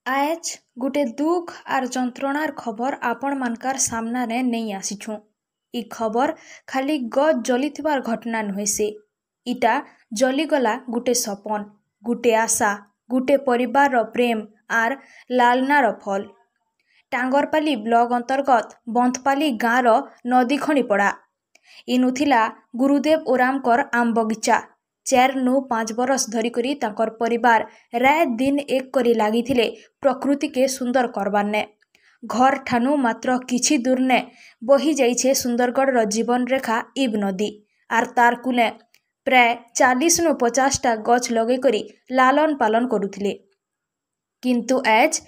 आज गुटे दुख आर जंत्रणार खबर आपण मानकार सामना ने नहीं आसीछू। इ खबर खाली गज जलिथिबार घटना नुहे से इटा जलिगला गुटे सपन, गुटे आशा, गुटे परिवार रो प्रेम आर लालनार फल। टांगरपाली ब्लॉक अंतर्गत बंथपाली गाँव रो नदी खणी पड़ा। इनुथिला गुरुदेव ओरामकर आम बगीचा। 4 नु 5 बरस धरिकरी तांकर परिवार राय दिन एक करी लागिथिले प्रकृति के सुंदर करबाने। घर ठानु मात्र किछि दूर ने बही जाइछे सुंदरगढ़ रो जीवन रेखा इब नदी आर तार कुले प्राय 40 नु 50 टा गछ लगे करी लालन पालन करुथिले। किंतु आज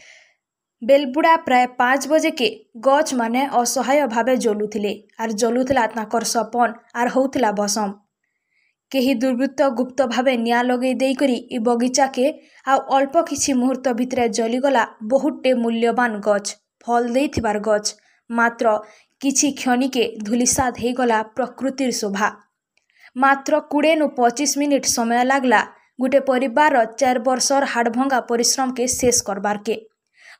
बेलबुड़ा प्राय 5 बजे के गछ माने असहाय भावे जलुथिले आर जलुथिला तांकर सपन आर होउथिला बसम। केही दुर्वृत्त गुप्त भावे निया लगे देई करी इ बगीचा के आ अल्प किछि मुहूर्त भितरे जलिगला बहुटे मूल्यवान गछ, फल देइथिबार गछ। मात्र किछि क्षणिके धूलिसात हेगला प्रकृतिर शोभा। मात्र 20 नु 25 मिनिट समय लागला गुटे परिवार 4 वर्षर हाड़भंगा परिश्रम के शेष करबार के।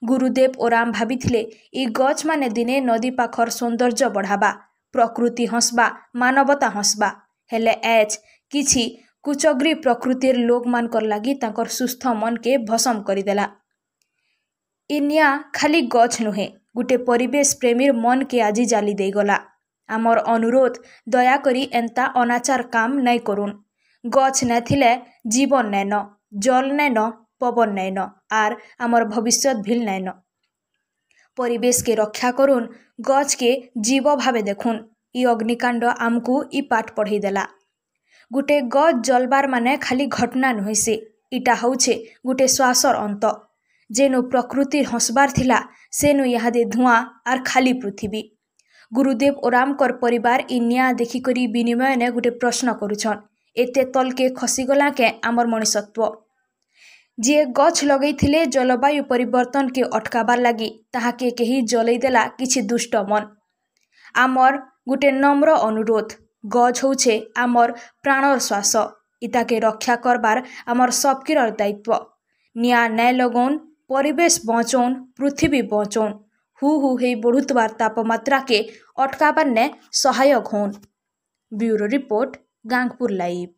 गुरुदेव ओराम भाबिथिले इ गछ माने दिने नदी पाखर सौंदर्य बढ़ाबा, प्रकृति हंसबा, मानवता हंसबा। हेले एच किछि कुचग्री प्रकृतिर लोक मानकर लागी तांकर सुस्थ मन के भसम करिदेला। इनिया खाली गछ नुहे, गुटे परिवेश प्रेमीर मन के आजी जाली देई गला। आमर अनुरोध दया करी एंता अनाचार काम नहीं करुन। गछ न थिले जीवन नैन, जल नैन, पवन नैन आर आमर भविष्य भिल नैन। परिवेश के रक्षा करुन, गछ के जीव भावे देखुन। इ अग्निकांड आमकू इ पाठ पढ़ी देला। गुटे गछ जलबार माने खाली घटना नुहे से इटा होउछे गुटे श्वासर अंत। जेनु प्रकृतिर हंसबार थिला सेनु यादे धुआं आर खाली पृथ्वी। गुरुदेव ओरामकर परिवार इ निया देखी करी विनिमय ने गुटे प्रश्न करुछन, एते तल के खसीगला के आमर मनुष्यत्व। जे गछ लगई थिले जलवायु परिवर्तन के अटकाबार लागी ताहाके केही जलई देला किछि दुष्ट मन। आमर गुटे नम्र अनुरोध, गछ होउछे आमर प्राणर श्वास, इताके रक्षा करबार आमर सबकिर दायित्व। निया नै लगौन, परिवेश बचौन, पृथ्वी बचौन, हु हे बढ़ुतबार तापमात्रा के अटकाबार ने सहायक होन। Bureau report, Gangpur live.